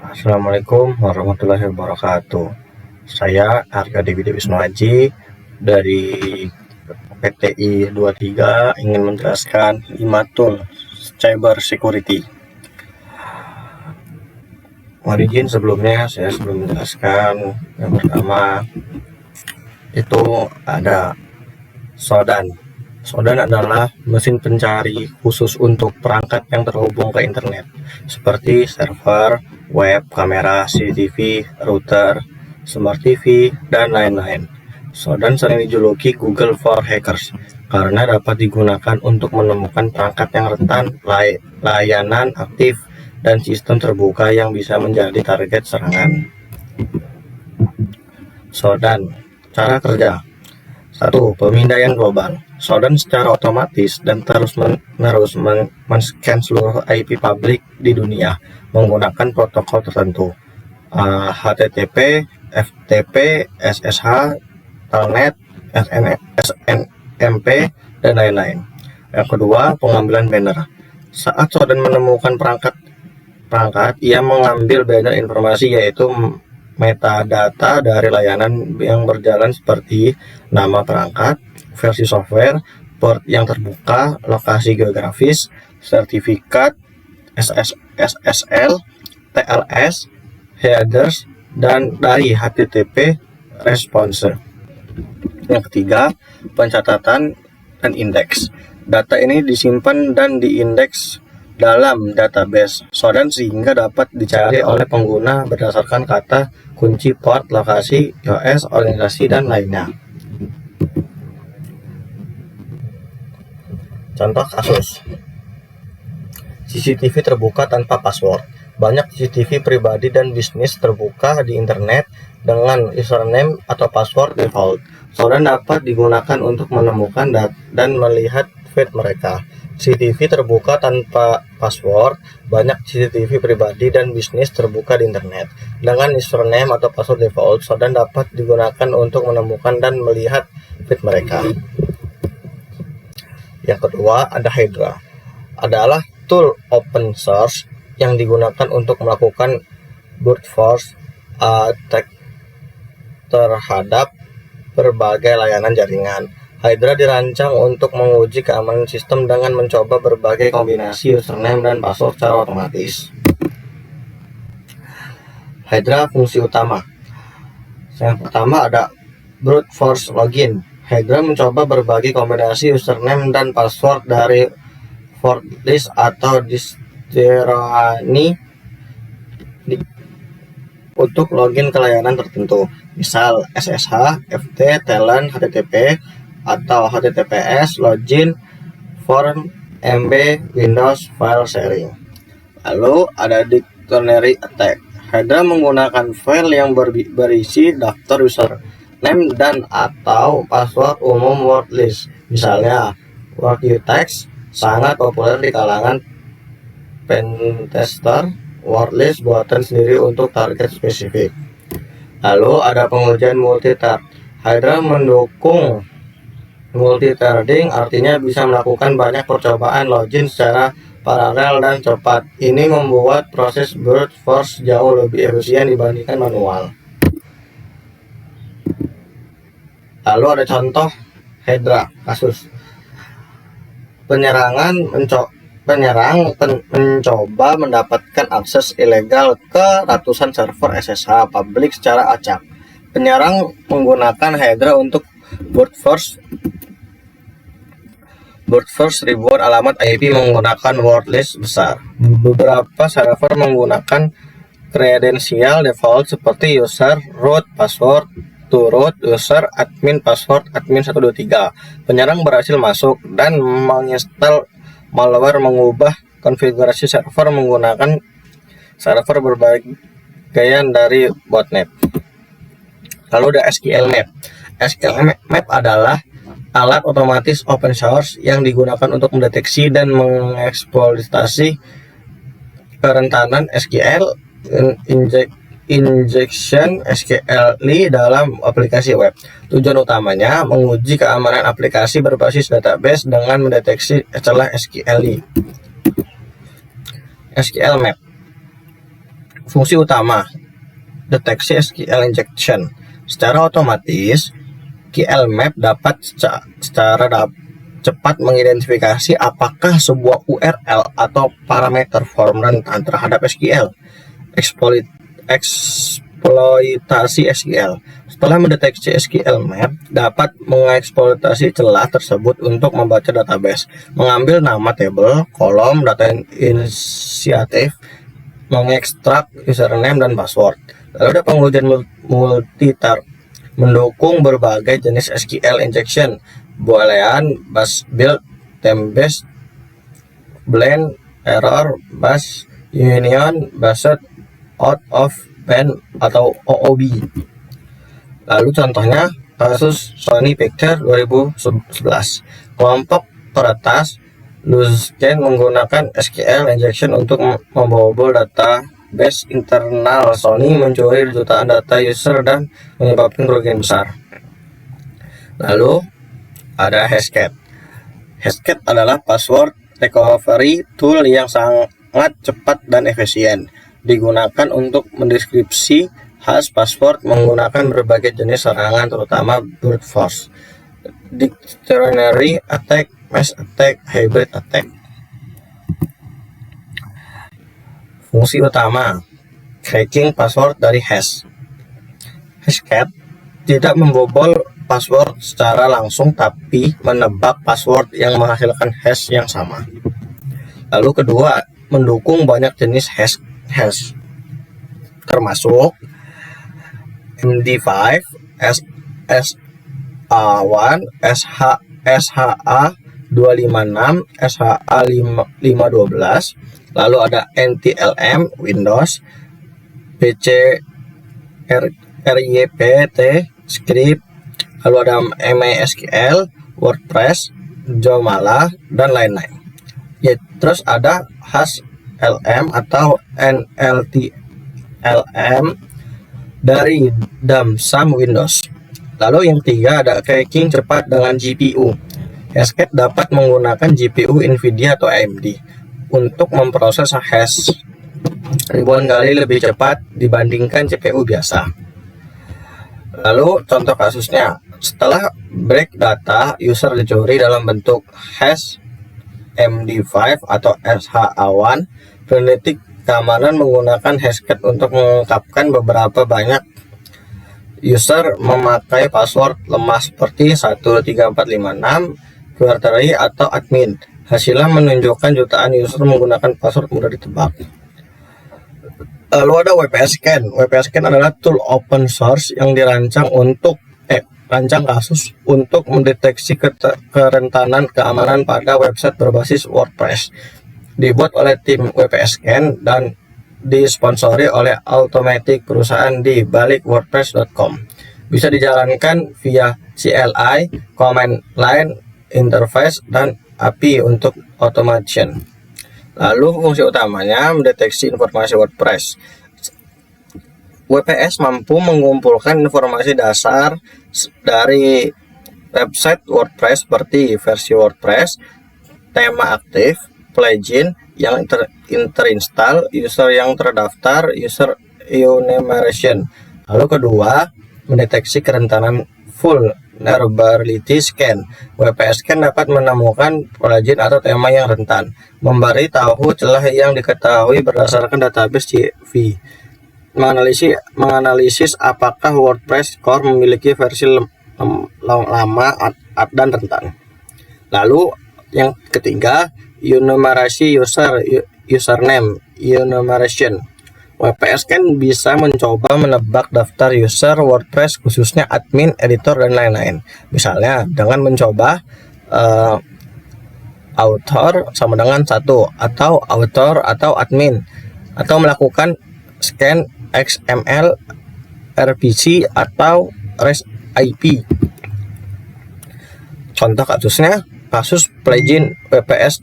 Assalamualaikum warahmatullahi wabarakatuh. Saya Arga Dewi Wisnu Aji dari PTI 23 ingin menjelaskan 5 tool cyber security. Mohon izin sebelumnya saya menjelaskan yang pertama itu ada Shodan. Shodan adalah mesin pencari khusus untuk perangkat yang terhubung ke internet, seperti server, web, kamera, CCTV, router, smart TV, dan lain-lain. Shodan sering dijuluki Google for Hackers karena dapat digunakan untuk menemukan perangkat yang rentan, layanan aktif, dan sistem terbuka yang bisa menjadi target serangan. Shodan, cara kerja. 1. Pemindaian global. Shodan secara otomatis dan terus-menerus men-scan seluruh IP publik di dunia menggunakan protokol tertentu, HTTP, FTP, SSH, Telnet, SNMP, dan lain-lain. Yang kedua, pengambilan banner. Saat Shodan menemukan perangkat, ia mengambil banner informasi, yaitu metadata dari layanan yang berjalan seperti nama perangkat, versi software, port yang terbuka, lokasi geografis, sertifikat, SSL, TLS, headers, dan dari HTTP response. Yang ketiga, pencatatan dan indeks. Data ini disimpan dan diindeks dalam database Shodan sehingga dapat dicari oleh pengguna berdasarkan kata kunci, port, lokasi, OS, organisasi, dan lainnya. Contoh kasus CCTV terbuka tanpa password. Banyak CCTV pribadi dan bisnis terbuka di internet dengan username atau password default. Shodan dapat digunakan untuk menemukan dan melihat feed mereka. CCTV terbuka tanpa password. Banyak CCTV pribadi dan bisnis terbuka di internet dengan username atau password default. Shodan dapat digunakan untuk menemukan dan melihat feed mereka. Yang kedua, ada Hydra. Adalah tool open source yang digunakan untuk melakukan brute force attack terhadap berbagai layanan jaringan. Hydra dirancang untuk menguji keamanan sistem dengan mencoba berbagai kombinasi username dan password secara otomatis. Hydra fungsi utama. Yang pertama ada brute force login. Hydra mencoba berbagai kombinasi username dan password dari forklift atau distro untuk login ke layanan tertentu, misal SSH, FT, Telnet, HTTP, atau HTTPS, login, form, MB, Windows, file sharing. Lalu ada dictionary attack. Hydra menggunakan file yang berisi daftar username dan atau password umum word list. Misalnya, WordUtext sangat populer di kalangan pentester, word list buatan sendiri untuk target spesifik. Lalu ada pengujian multithread. Hydra mendukung multithreading, artinya bisa melakukan banyak percobaan login secara paralel dan cepat. Ini membuat proses brute force jauh lebih efisien dibandingkan manual. Lalu ada contoh Hydra kasus. Penyerang mencoba mendapatkan akses ilegal ke ratusan server SSH publik secara acak. Penyerang menggunakan Hydra untuk brute force ribuan alamat IP menggunakan word list besar. Beberapa server menggunakan kredensial default seperti user, root, password, to root, user, admin, password, admin 123. Penyerang berhasil masuk dan menginstal malware, mengubah konfigurasi server menggunakan server berbagian dari botnet. Lalu ada SQL Map. SQL Map adalah alat otomatis open source yang digunakan untuk mendeteksi dan mengeksploitasi kerentanan SQL injection SQLi dalam aplikasi web. Tujuan utamanya menguji keamanan aplikasi berbasis database dengan mendeteksi celah SQLi. SQL Map Fungsi utama deteksi SQL injection. Secara otomatis, QL-Map dapat secara cepat mengidentifikasi apakah sebuah URL atau parameter form rentan terhadap SQL. Eksploitasi SQL. Setelah mendeteksi SQL-Map, dapat mengeksploitasi celah tersebut untuk membaca database, mengambil nama tabel, kolom, data inisiatif, mengekstrak username dan password. Lalu ada pengujian multi-tar mendukung berbagai jenis SQL injection, boolean, bash build, time-based, blend, error, bash, union, based, out of band atau OOB. Lalu contohnya kasus Sony Pictures 2011. Kelompok peretas Luzken menggunakan SQL injection untuk membobol database internal Sony, mencuri jutaan data user dan menyebabkan kerugian besar. Lalu ada Hashcat. Hashcat adalah password recovery tool yang sangat cepat dan efisien. Digunakan untuk mendeskripsi hash password menggunakan berbagai jenis serangan, terutama brute force, dictionary attack, mesh attack, hybrid attack. Fungsi utama cracking password dari hash. Hashcat tidak membobol password secara langsung, tapi menebak password yang menghasilkan hash yang sama. Lalu kedua, mendukung banyak jenis hash termasuk MD5, SHA1, SHA256, SHA512. Lalu ada NTLM Windows, PC RYPT script, lalu ada MySQL, WordPress, Joomla, dan lain-lain. Ya, terus ada HashLM atau NLTLM dari Damsam Windows. Lalu yang ketiga ada cracking cepat dengan GPU. Hashcat dapat menggunakan GPU Nvidia atau AMD untuk memproses hash ribuan kali lebih cepat dibandingkan CPU biasa. Lalu contoh kasusnya, setelah break data user dicuri dalam bentuk hash MD5 atau SHA1, peneliti keamanan menggunakan Hashcat untuk mengungkapkan beberapa banyak user memakai password lemah seperti 13456, query atau admin. Hasilnya menunjukkan jutaan user menggunakan password mudah ditebak. Lalu ada WP Scan. WP Scan adalah tool open source yang dirancang untuk rancang kasus untuk mendeteksi kerentanan keamanan pada website berbasis WordPress. Dibuat oleh tim WP Scan dan disponsori oleh Automatic, perusahaan di balik WordPress.com. Bisa dijalankan via CLI, command line interface, dan API untuk automation. Lalu fungsi utamanya mendeteksi informasi WordPress. WPS mampu mengumpulkan informasi dasar dari website WordPress seperti versi WordPress, tema aktif, plugin yang terinstall, user yang terdaftar, user enumeration. Lalu kedua, mendeteksi kerentanan vulnerability scan. WPS Scan dapat menemukan plugin atau tema yang rentan, memberitahu celah yang diketahui berdasarkan database CV. Menganalisis apakah WordPress core memiliki versi lama dan rentan. Lalu yang ketiga, enumerasi username enumeration. WPS Scan bisa mencoba menebak daftar user WordPress, khususnya admin, editor, dan lain-lain. Misalnya dengan mencoba author sama dengan 1, atau author atau admin, atau melakukan scan XML, RPC, atau REST IP. Contoh kasusnya, kasus plugin WPS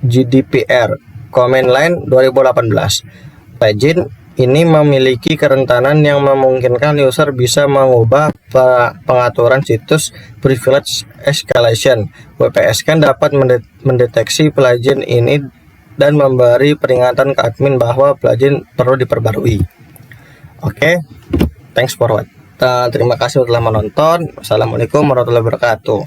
GDPR Command Line 2018. Plugin ini memiliki kerentanan yang memungkinkan user bisa mengubah pengaturan situs privilege escalation. WPS Scan dapat mendeteksi plugin ini dan memberi peringatan ke admin bahwa plugin perlu diperbarui. Oke, thanks for watching. Terima kasih telah menonton. Wassalamualaikum warahmatullahi wabarakatuh.